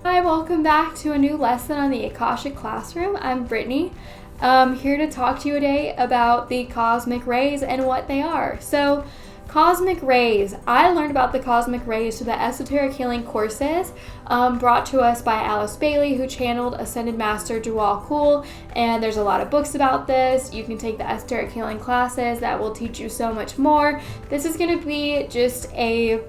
Hi, welcome back to a new lesson on the Akashic Classroom. I'm Brittany. Here to talk to you today about the cosmic rays and what they are. So, cosmic rays. I learned about the cosmic rays through the esoteric healing courses brought to us by Alice Bailey, who channeled Ascended Master Jawal Kul. And there's a lot of books about this. You can take the esoteric healing classes that will teach you so much more. This is going to be just a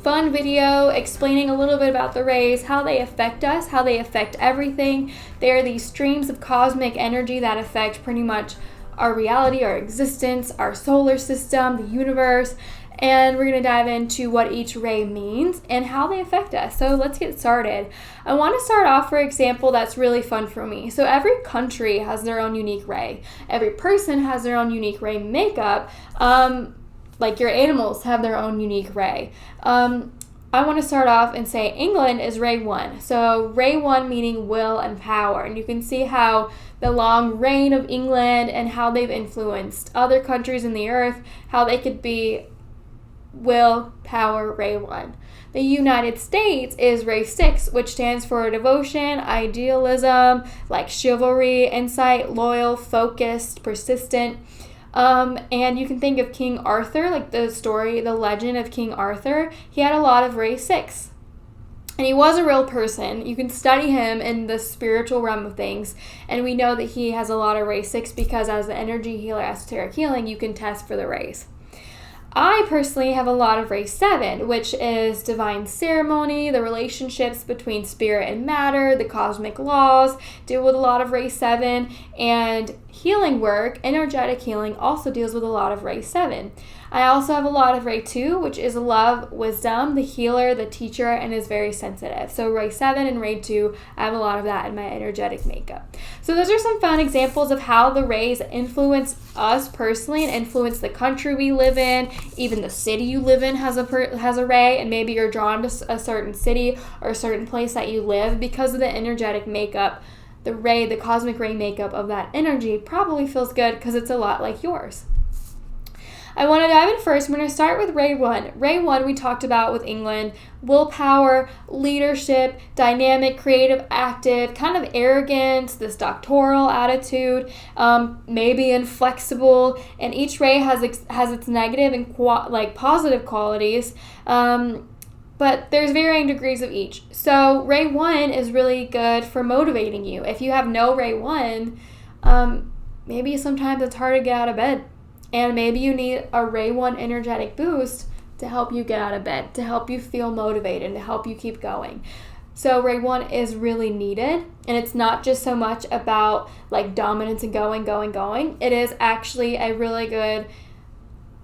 fun video explaining a little bit about the rays, how they affect us, how they affect everything. They are these streams of cosmic energy that affect pretty much our reality, our existence, our solar system, the universe, and we're going to dive into what each ray means and how they affect us. So let's get started. I want to start off, for example, that's really fun for me. So every country has their own unique ray. Every person has their own unique ray makeup. Like your animals have their own unique ray. I want to start off and say England is ray 1. So ray 1 meaning will and power. And you can see how the long reign of England and how they've influenced other countries in the earth, how they could be will, power, ray 1. The United States is ray 6, which stands for devotion, idealism, like chivalry, insight, loyal, focused, persistent. And you can think of King Arthur, like the story, the legend of King Arthur. He had a lot of ray 6. And he was a real person. You can study him in the spiritual realm of things. And we know that he has a lot of ray 6 because as an energy healer, esoteric healing, you can test for the rays. I personally have a lot of ray 7, which is divine ceremony, the relationships between spirit and matter, the cosmic laws, deal with a lot of ray 7, and healing work, energetic healing, also deals with a lot of ray 7. I also have a lot of ray 2, which is love, wisdom, the healer, the teacher, and is very sensitive. So ray 7 and ray 2, I have a lot of that in my energetic makeup. So those are some fun examples of how the rays influence us personally and influence the country we live in. Even the city you live in has a ray, and maybe you're drawn to a certain city or a certain place that you live because of the energetic makeup. The cosmic ray makeup of that energy probably feels good because it's a lot like yours. I want to dive in first. I'm going to start with ray 1. Ray 1 we talked about with England. Willpower, leadership, dynamic, creative, active, kind of arrogance, this doctoral attitude, maybe inflexible. And each ray has its negative and positive qualities. But there's varying degrees of each. So ray 1 is really good for motivating you. If you have no ray 1, maybe sometimes it's hard to get out of bed. And maybe you need a ray 1 energetic boost to help you get out of bed, to help you feel motivated, to help you keep going. So ray 1 is really needed. And it's not just so much about like dominance and going. It is actually a really good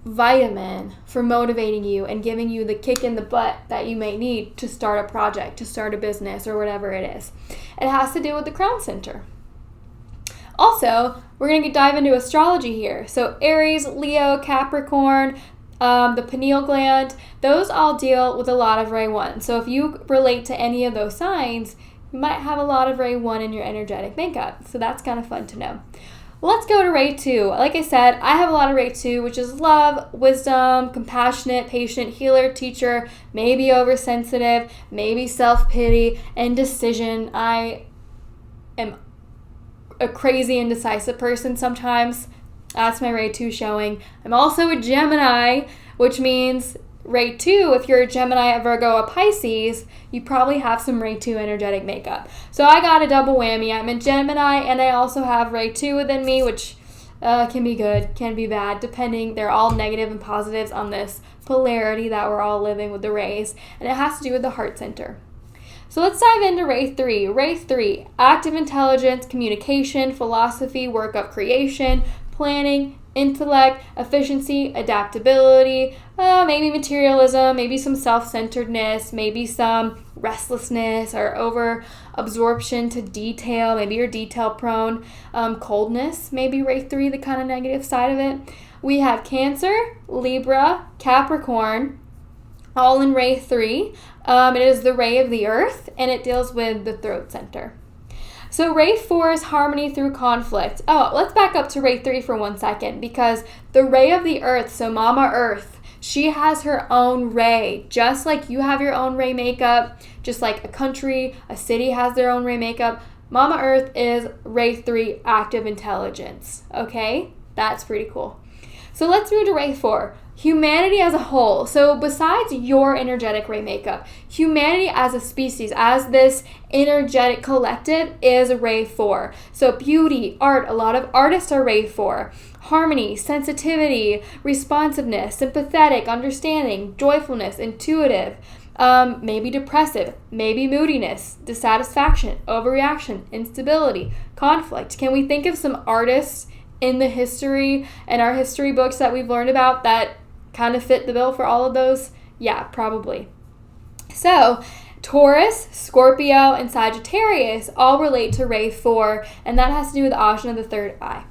vitamin for motivating you and giving you the kick in the butt that you may need to start a project, to start a business, or whatever it is. It has to do with the crown center. Also, we're going to dive into astrology here. So Aries, Leo, Capricorn, the pineal gland, those all deal with a lot of ray 1. So if you relate to any of those signs, you might have a lot of ray 1 in your energetic makeup. So that's kind of fun to know. Let's go to ray 2. Like I said, I have a lot of ray 2, which is love, wisdom, compassionate, patient, healer, teacher, maybe oversensitive, maybe self-pity, indecision. I am a crazy indecisive person sometimes. That's my ray 2 showing. I'm also a Gemini, which means ray 2, if you're a Gemini, a Virgo, a Pisces, you probably have some ray 2 energetic makeup. So I got a double whammy. I'm a Gemini, and I also have ray 2 within me, which can be good, can be bad, depending. They're all negative and positives on this polarity that we're all living with the rays, and it has to do with the heart center. So let's dive into ray 3. Ray 3, active intelligence, communication, philosophy, work of creation, planning, intellect, efficiency, adaptability, maybe materialism, maybe some self-centeredness, maybe some restlessness or over-absorption to detail. Maybe you're detail-prone. Coldness, maybe ray 3, the kind of negative side of it. We have Cancer, Libra, Capricorn, all in ray 3. It is the ray of the earth, and it deals with the throat center. So ray 4 is harmony through conflict. Oh, let's back up to ray 3 for 1 second, because the ray of the earth, so Mama Earth, She has her own ray, just like you have your own ray makeup, just like a country, a city has their own ray makeup. Mama Earth is ray 3 active intelligence, okay? That's pretty cool. So let's move to ray 4. Humanity as a whole. So besides your energetic ray makeup, humanity as a species, as this energetic collective, is ray 4. So beauty, art, a lot of artists are ray 4. Harmony, sensitivity, responsiveness, sympathetic, understanding, joyfulness, intuitive, maybe depressive, maybe moodiness, dissatisfaction, overreaction, instability, conflict. Can we think of some artists in the history and our history books that we've learned about that kind of fit the bill for all of those? Yeah, probably. So Taurus, Scorpio, and Sagittarius all relate to ray 4, and that has to do with the ajna of the third eye.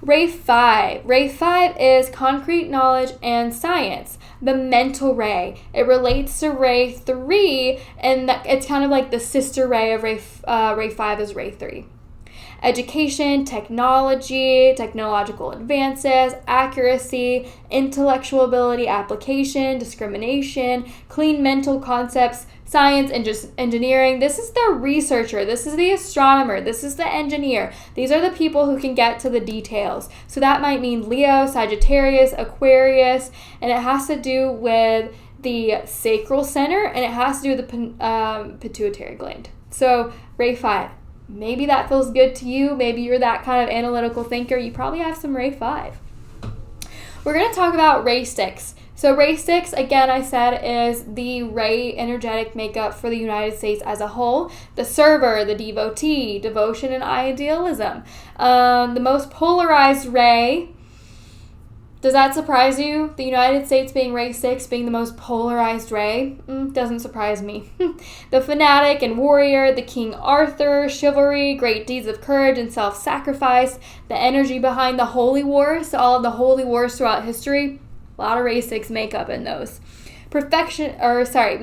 Ray 5. Ray 5 is concrete knowledge and science, the mental ray. It relates to ray 3, and it's kind of like the sister ray of ray 5 is ray 3. Education, technology, technological advances, accuracy, intellectual ability, application, discrimination, clean mental concepts, science, and just engineering. This is the researcher. This is the astronomer. This is the engineer. These are the people who can get to the details. So that might mean Leo, Sagittarius, Aquarius, and it has to do with the sacral center, and it has to do with the pituitary gland. So ray 5. Maybe that feels good to you. Maybe you're that kind of analytical thinker. You probably have some ray 5. We're going to talk about Racetics. So Racetics, again, I said, is the ray energetic makeup for the United States as a whole. The server, the devotee, devotion, and idealism. The most polarized ray. Does that surprise you? The United States being ray 6, being the most polarized ray? Doesn't surprise me. The fanatic and warrior, the King Arthur, chivalry, great deeds of courage and self-sacrifice, the energy behind the holy wars, so all of the holy wars throughout history, a lot of ray 6 makeup in those. We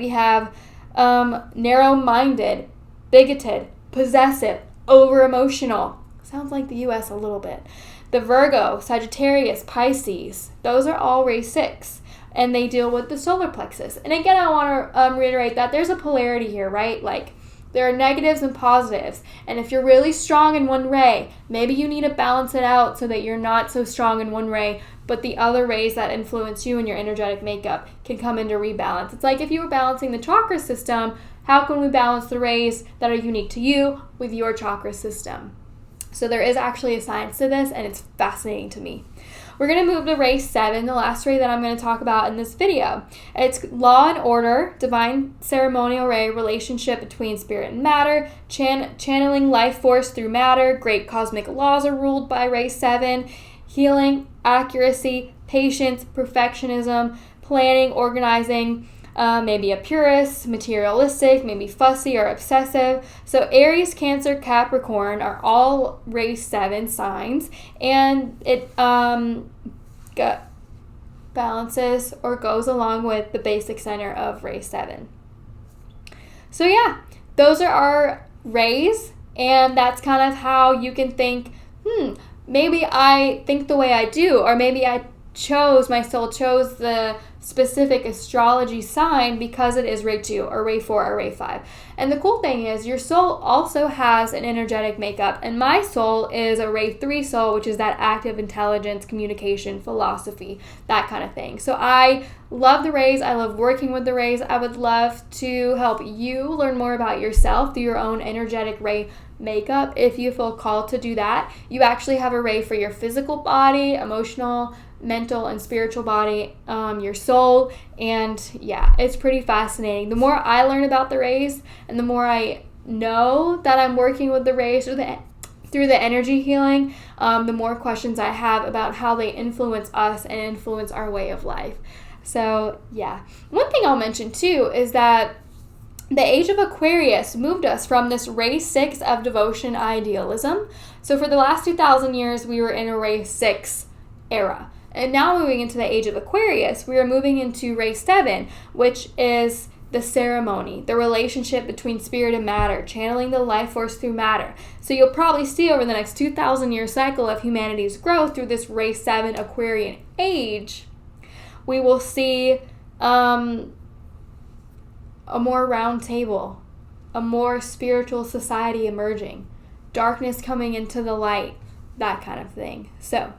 have narrow-minded, bigoted, possessive, over-emotional. Sounds like the U.S. a little bit. The Virgo, Sagittarius, Pisces, those are all ray 6, and they deal with the solar plexus. And again, I want to reiterate that there's a polarity here, right? Like, there are negatives and positives, and if you're really strong in one ray, maybe you need to balance it out so that you're not so strong in one ray, but the other rays that influence you and your energetic makeup can come into rebalance. It's like if you were balancing the chakra system, how can we balance the rays that are unique to you with your chakra system? So there is actually a science to this, and it's fascinating to me. We're going to move to ray 7, the last ray that I'm going to talk about in this video. It's law and order, divine ceremonial ray, relationship between spirit and matter, channeling life force through matter, great cosmic laws are ruled by ray 7, healing, accuracy, patience, perfectionism, planning, organizing, maybe a purist, materialistic, maybe fussy or obsessive. So Aries, Cancer, Capricorn are all ray 7 signs, and it balances or goes along with the basic center of ray 7. So yeah, those are our rays, and that's kind of how you can think, maybe I think the way I do, or maybe my soul chose the specific astrology sign because it is ray 2 or ray 4 or ray 5. And the cool thing is your soul also has an energetic makeup, and my soul is a ray 3 soul, which is that active intelligence, communication, philosophy, that kind of thing. So I love the rays. I love working with the rays. I would love to help you learn more about yourself through your own energetic ray makeup. If you feel called to do that, you actually have a ray for your physical body, emotional, mental, and spiritual body, your soul, and yeah, it's pretty fascinating. The more I learn about the rays, and the more I know that I'm working with the rays through the energy healing, the more questions I have about how they influence us and influence our way of life. So yeah, one thing I'll mention too is that the age of Aquarius moved us from this ray 6 of devotion idealism. So for the last 2,000 years, we were in a ray 6 era. And now moving into the age of Aquarius, we are moving into ray 7, which is the ceremony, the relationship between spirit and matter, channeling the life force through matter. So you'll probably see over the next 2,000 year cycle of humanity's growth through this ray 7 Aquarian age, we will see a more round table, a more spiritual society emerging, darkness coming into the light, that kind of thing. So,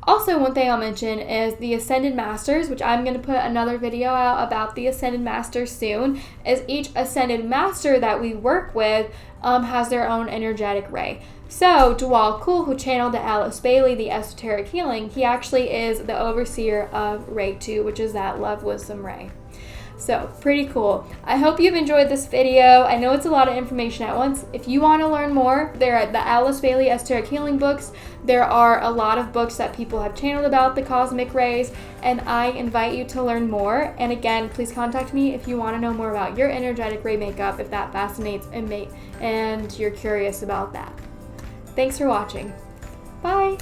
also, one thing I'll mention is the Ascended Masters, which I'm going to put another video out about the Ascended Masters soon, is each Ascended Master that we work with has their own energetic ray. So, Dwal Kul, who channeled to Alice Bailey, the esoteric healing, he actually is the overseer of Ray 2, which is that love wisdom ray. So, pretty cool. I hope you've enjoyed this video. I know it's a lot of information at once. If you want to learn more, there are the Alice Bailey Esoteric Healing books. There are a lot of books that people have channeled about the cosmic rays, and I invite you to learn more. And again, please contact me if you want to know more about your energetic ray makeup, if that fascinates and you're curious about that. Thanks for watching. Bye!